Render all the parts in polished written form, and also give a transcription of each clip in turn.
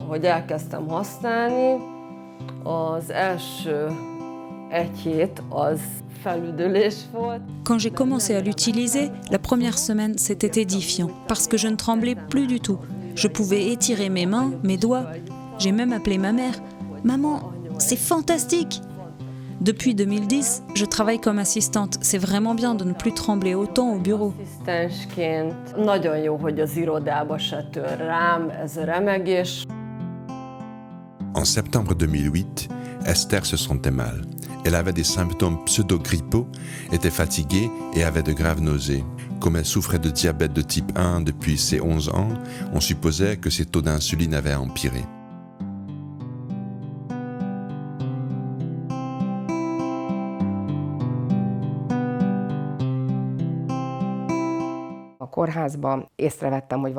Hogy elkezdtem használni, az első egy hét az felüdülés volt. Quand j'ai commencé à l'utiliser, la première semaine, c'était édifiant, parce que je ne tremblais plus du tout. Je pouvais étirer mes mains, mes doigts. J'ai même appelé ma mère. « Maman, c'est fantastique !» Depuis 2010, je travaille comme assistante. C'est vraiment bien de ne plus trembler autant au bureau. Asszisztensként nagyon jó, hogy az irodába se tör rám ez a remegés. En septembre 2008, Esther se sentait mal. Elle avait des symptômes pseudo-grippaux, était fatiguée et avait de graves nausées. Comme elle souffrait de diabète de type 1 depuis ses 11 ans, on supposait que ses taux d'insuline avaient empiré.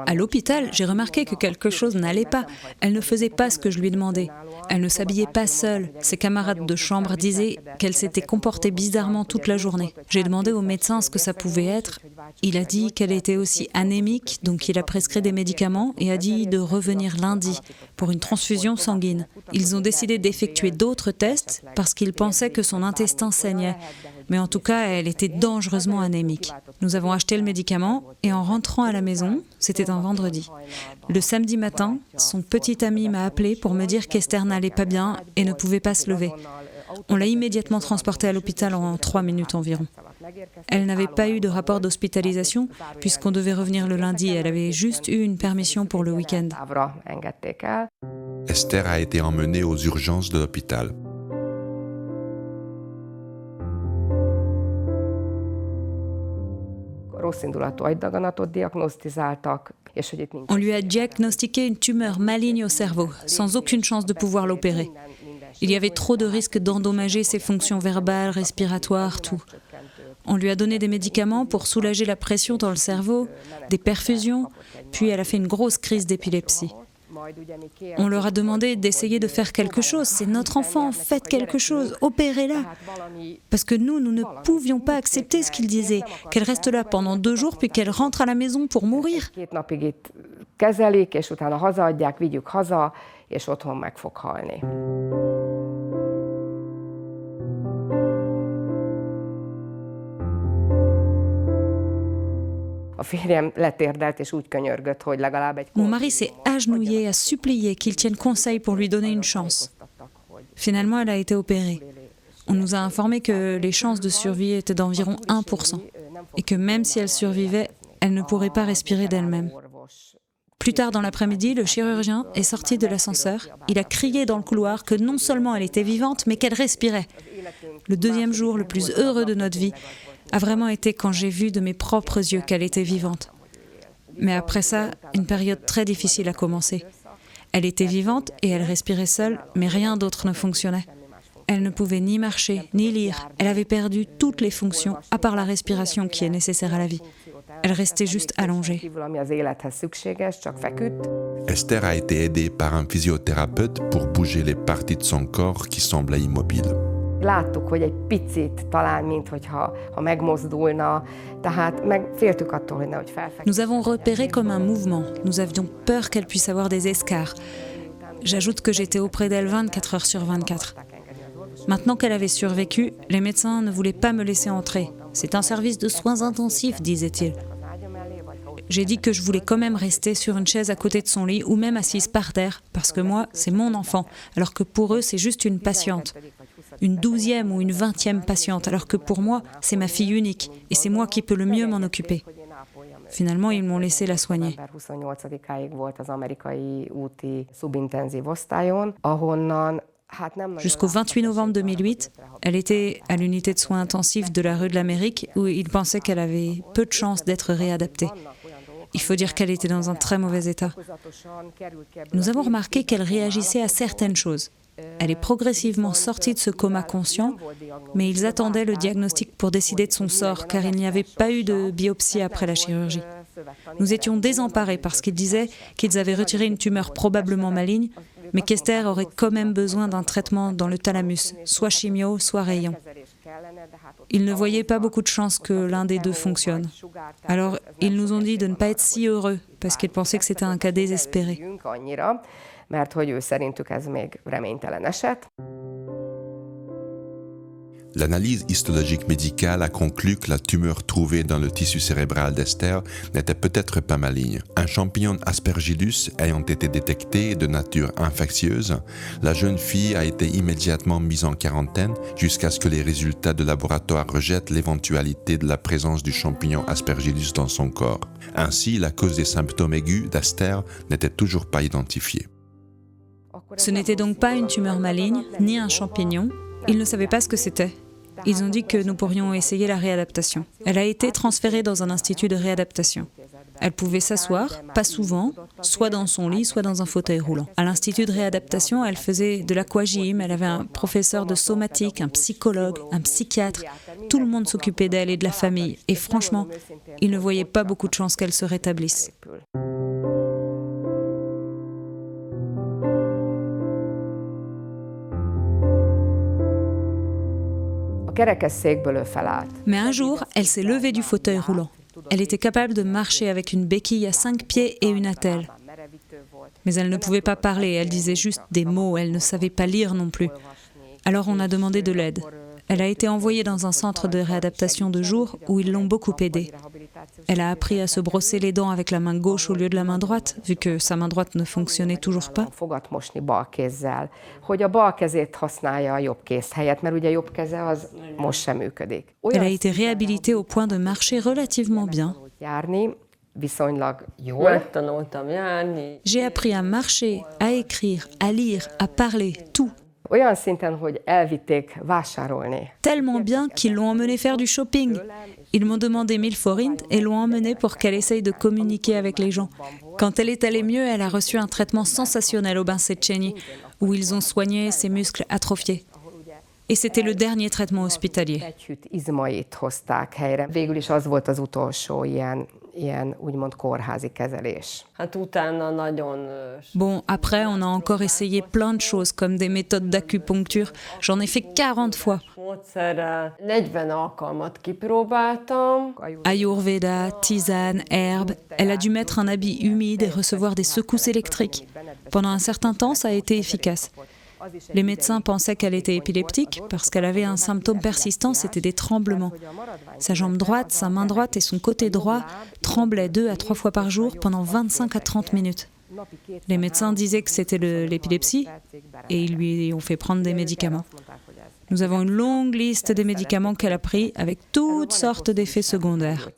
À l'hôpital, j'ai remarqué que quelque chose n'allait pas. Elle ne faisait pas ce que je lui demandais. Elle ne s'habillait pas seule. Ses camarades de chambre disaient qu'elle s'était comportée bizarrement toute la journée. J'ai demandé au médecin ce que ça pouvait être. Il a dit qu'elle était aussi anémique, donc il a prescrit des médicaments et a dit de revenir lundi pour une transfusion sanguine. Ils ont décidé d'effectuer d'autres tests parce qu'ils pensaient que son intestin saignait. Mais en tout cas, elle était dangereusement anémique. Nous avons acheté le médicament et en rentrant à la maison, c'était un vendredi. Le samedi matin, son petit ami m'a appelé pour me dire qu'Esther n'allait pas bien et ne pouvait pas se lever. On l'a immédiatement transportée à l'hôpital en 3 minutes environ. Elle n'avait pas eu de rapport d'hospitalisation puisqu'on devait revenir le lundi. Elle avait juste eu une permission pour le week-end. Esther a été emmenée aux urgences de l'hôpital. On lui a diagnostiqué une tumeur maligne au cerveau, sans aucune chance de pouvoir l'opérer. Il y avait trop de risques d'endommager ses fonctions verbales, respiratoires, tout. On lui a donné des médicaments pour soulager la pression dans le cerveau, des perfusions, puis elle a fait une grosse crise d'épilepsie. On leur a demandé d'essayer de faire quelque chose. C'est notre enfant, faites quelque chose, opérez-la. Parce que nous ne pouvions pas accepter ce qu'ils disaient, qu'elle reste là pendant 2 jours puis qu'elle rentre à la maison pour mourir. Mon mari s'est agenouillé, a supplié qu'il tienne conseil pour lui donner une chance. Finalement, elle a été opérée. On nous a informé que les chances de survie étaient d'environ 1%, et que même si elle survivait, elle ne pourrait pas respirer d'elle-même. Plus tard dans l'après-midi, le chirurgien est sorti de l'ascenseur. Il a crié dans le couloir que non seulement elle était vivante, mais qu'elle respirait. Le 2e jour le plus heureux de notre vie a vraiment été quand j'ai vu de mes propres yeux qu'elle était vivante. Mais après ça, une période très difficile a commencé. Elle était vivante et elle respirait seule, mais rien d'autre ne fonctionnait. Elle ne pouvait ni marcher, ni lire. Elle avait perdu toutes les fonctions, à part la respiration qui est nécessaire à la vie. Elle restait juste allongée. Esther a été aidée par un physiothérapeute pour bouger les parties de son corps qui semblaient immobiles. Láttuk, hogy egy picit talán, minthogyha megmozdulna, tehát féltük attól, hogy nehogy felfeküdjön. Nous avons repéré comme un mouvement. Nous avions peur qu'elle puisse avoir des escarres. J'ajoute que j'étais auprès d'elle 24 heures sur 24. Maintenant qu'elle avait survécu, les médecins ne voulaient pas me laisser entrer. C'est un service de soins intensifs, disait-il. J'ai dit que je voulais quand même rester sur une chaise à côté de son lit ou même assise par terre, parce que moi, c'est mon enfant, alors que pour eux, c'est juste une patiente. Une 12e ou une 20e patiente, alors que pour moi, c'est ma fille unique et c'est moi qui peux le mieux m'en occuper. Finalement, ils m'ont laissé la soigner. Jusqu'au 28 novembre 2008, elle était à l'unité de soins intensifs de la rue de l'Amérique où ils pensaient qu'elle avait peu de chances d'être réadaptée. Il faut dire qu'elle était dans un très mauvais état. Nous avons remarqué qu'elle réagissait à certaines choses. Elle est progressivement sortie de ce coma conscient, mais ils attendaient le diagnostic pour décider de son sort, car il n'y avait pas eu de biopsie après la chirurgie. Nous étions désemparés parce qu'ils disaient qu'ils avaient retiré une tumeur probablement maligne, mais qu'Esther aurait quand même besoin d'un traitement dans le thalamus, soit chimio, soit rayon. Ils ne voyaient pas beaucoup de chances que l'un des deux fonctionne. Alors, ils nous ont dit de ne pas être si heureux, parce qu'ils pensaient que c'était un cas désespéré. mert hogy ő szerintük ez még reménytelen eset. L'analyse histologique médicale a conclu que la tumeur trouvée dans le tissu cérébral d'Esther n'était peut-être pas maligne. Un champignon Aspergillus ayant été détecté de nature infectieuse, la jeune fille a été immédiatement mise en quarantaine jusqu'à ce que les résultats de laboratoire rejettent l'éventualité de la présence du champignon Aspergillus dans son corps. Ainsi, la cause des symptômes aigus d'Esther n'était toujours pas identifiée. Ce n'était donc pas une tumeur maligne, ni un champignon. Ils ne savaient pas ce que c'était. Ils ont dit que nous pourrions essayer la réadaptation. Elle a été transférée dans un institut de réadaptation. Elle pouvait s'asseoir, pas souvent, soit dans son lit, soit dans un fauteuil roulant. À l'institut de réadaptation, elle faisait de l'aquagym, elle avait un professeur de somatique, un psychologue, un psychiatre. Tout le monde s'occupait d'elle et de la famille. Et franchement, ils ne voyaient pas beaucoup de chances qu'elle se rétablisse. Mais un jour, elle s'est levée du fauteuil roulant. Elle était capable de marcher avec une béquille à 5 pieds et une attelle. Mais elle ne pouvait pas parler, elle disait juste des mots, elle ne savait pas lire non plus. Alors on a demandé de l'aide. Elle a été envoyée dans un centre de réadaptation de jour où ils l'ont beaucoup aidée. Elle a appris à se brosser les dents avec la main gauche au lieu de la main droite, vu que sa main droite ne fonctionnait toujours pas. Elle a été réhabilitée au point de marcher relativement bien. J'ai appris à marcher, à écrire, à lire, à parler, tout. Tellement bien qu'ils l'ont emmenée faire du shopping. Ils m'ont demandé 1000 forints et l'ont emmenée pour qu'elle essaye de communiquer avec les gens. Quand elle est allée mieux, elle a reçu un traitement sensationnel au bain Széchenyi, où ils ont soigné ses muscles atrophiés. Et c'était le dernier traitement hospitalier. Bon, après, on a encore essayé plein de choses, comme des méthodes d'acupuncture. J'en ai fait 40 fois. Ayurveda, tisane, herbes. Elle a dû mettre un habit humide et recevoir des secousses électriques. Pendant un certain temps, ça a été efficace. Les médecins pensaient qu'elle était épileptique parce qu'elle avait un symptôme persistant, c'était des tremblements. Sa jambe droite, sa main droite et son côté droit tremblaient 2 à 3 fois par jour pendant 25 à 30 minutes. Les médecins disaient que c'était l'épilepsie et ils lui ont fait prendre des médicaments. Nous avons une longue liste des médicaments qu'elle a pris avec toutes sortes d'effets secondaires.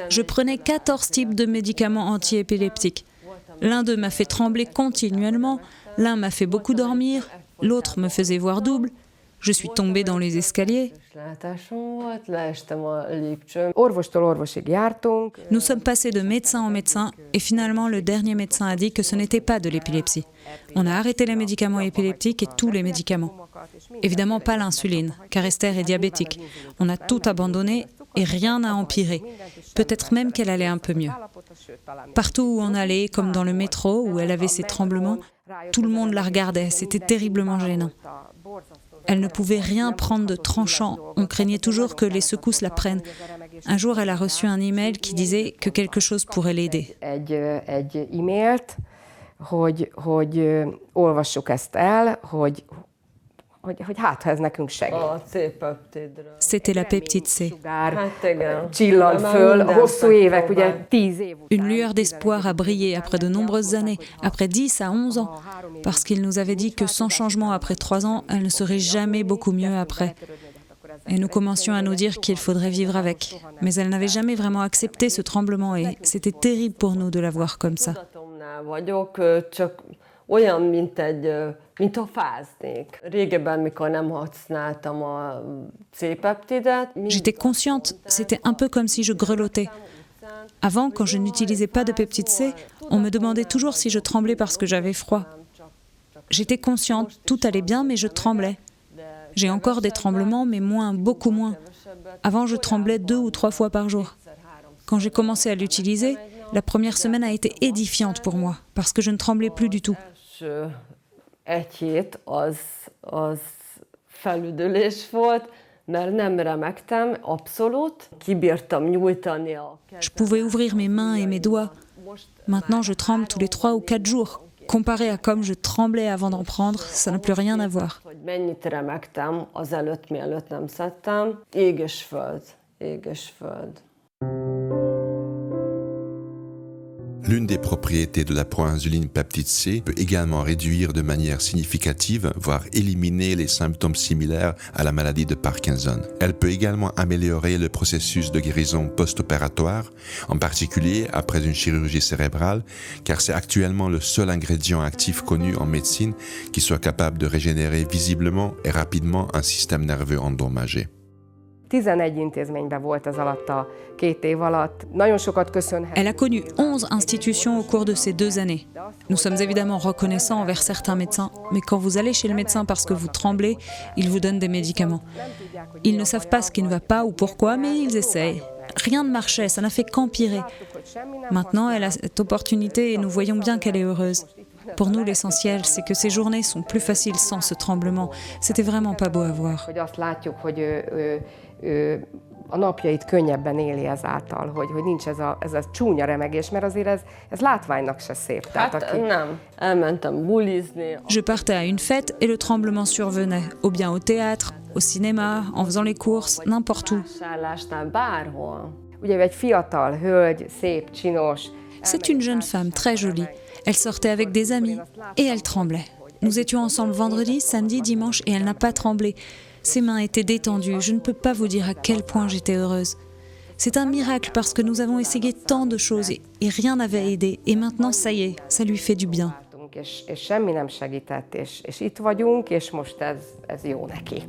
Je prenais 14 types de médicaments anti-épileptiques. L'un d'eux m'a fait trembler continuellement, l'un m'a fait beaucoup dormir, l'autre me faisait voir double. Je suis tombée dans les escaliers. Nous sommes passés de médecin en médecin et finalement le dernier médecin a dit que ce n'était pas de l'épilepsie. On a arrêté les médicaments épileptiques et tous les médicaments. Évidemment pas l'insuline, car Esther est diabétique. On a tout abandonné et rien n'a empiré. Peut-être même qu'elle allait un peu mieux. Partout où on allait, comme dans le métro où elle avait ses tremblements, tout le monde la regardait, c'était terriblement gênant. Elle ne pouvait rien prendre de tranchant, on craignait toujours que les secousses la prennent. Un jour, elle a reçu un email qui disait que quelque chose pourrait l'aider. C'était la peptide C. Une lueur d'espoir a brillé après de nombreuses années, après 10 à 11 ans, parce qu'il nous avait dit que sans changement après 3 ans, elle ne serait jamais beaucoup mieux après. Et nous commencions à nous dire qu'il faudrait vivre avec. Mais elle n'avait jamais vraiment accepté ce tremblement et c'était terrible pour nous de la voir comme ça. J'étais consciente, c'était un peu comme si je grelottais. Avant, quand je n'utilisais pas de peptide C, on me demandait toujours si je tremblais parce que j'avais froid. J'étais consciente, tout allait bien, mais je tremblais. J'ai encore des tremblements, mais moins, beaucoup moins. Avant, je tremblais 2 ou 3 fois par jour. Quand j'ai commencé à l'utiliser, la première semaine a été édifiante pour moi, parce que je ne tremblais plus du tout. Je pouvais ouvrir mes mains et mes doigts. Maintenant, je tremble tous les 3 ou 4 jours. Comparé à comme je tremblais avant d'en prendre, ça n'a plus rien à voir. Hogy mennyit remegtem azelőtt, mielőtt nem szedtem. Ég és föld, ég és föld. L'une des propriétés de la proinsuline peptide C peut également réduire de manière significative, voire éliminer les symptômes similaires à la maladie de Parkinson. Elle peut également améliorer le processus de guérison post-opératoire, en particulier après une chirurgie cérébrale, car c'est actuellement le seul ingrédient actif connu en médecine qui soit capable de régénérer visiblement et rapidement un système nerveux endommagé. 11 intézményben volt az alatt a 2 év alatt. Nagyon sokat köszönhet. Elle a connu 11 institutions au cours de ces 2 années. Nous sommes évidemment reconnaissants envers certains médecins, mais quand vous allez chez le médecin parce que vous tremblez, il vous donne des médicaments. Ils ne savent pas ce qui ne va pas ou pourquoi, mais ils essayent. Rien ne marchait, ça n'a fait qu'empirer. Maintenant, elle a cette opportunité et nous voyons bien qu'elle est heureuse. Pour nous, l'essentiel, c'est que ces journées sont plus faciles sans ce tremblement. C'était vraiment pas beau à voir. Hogy azt látjuk, hogy ő a napjait könnyebben éli ezáltal, hogy nincs ez a csúnya remegés, mert azért ez látványnak se szép. Hát nem, elmentem bulizni. Je partais à une fête et le tremblement survenait, ou bien au théâtre, au cinéma, en faisant les courses, n'importe où. Vásárlásnál, bárhol. Ugye egy fiatal hölgy, szép, csinos. C'est une jeune femme très jolie. Elle sortait avec des amis et elle tremblait. Nous étions ensemble vendredi, samedi, dimanche et elle n'a pas tremblé. Ses mains étaient détendues. Je ne peux pas vous dire à quel point j'étais heureuse. C'est un miracle parce que nous avons essayé tant de choses et rien n'avait aidé. Et maintenant, ça y est, ça lui fait du bien. És semmi nem segített, és itt vagyunk, és most ez jó neki.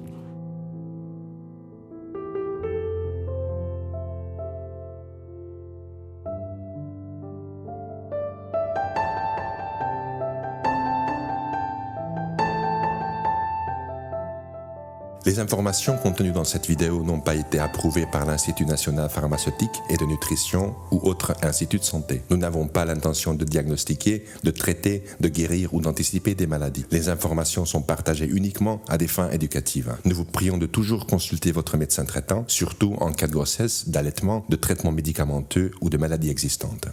Les informations contenues dans cette vidéo n'ont pas été approuvées par l'Institut national pharmaceutique et de nutrition ou autre institut de santé. Nous n'avons pas l'intention de diagnostiquer, de traiter, de guérir ou d'anticiper des maladies. Les informations sont partagées uniquement à des fins éducatives. Nous vous prions de toujours consulter votre médecin traitant, surtout en cas de grossesse, d'allaitement, de traitement médicamenteux ou de maladies existantes.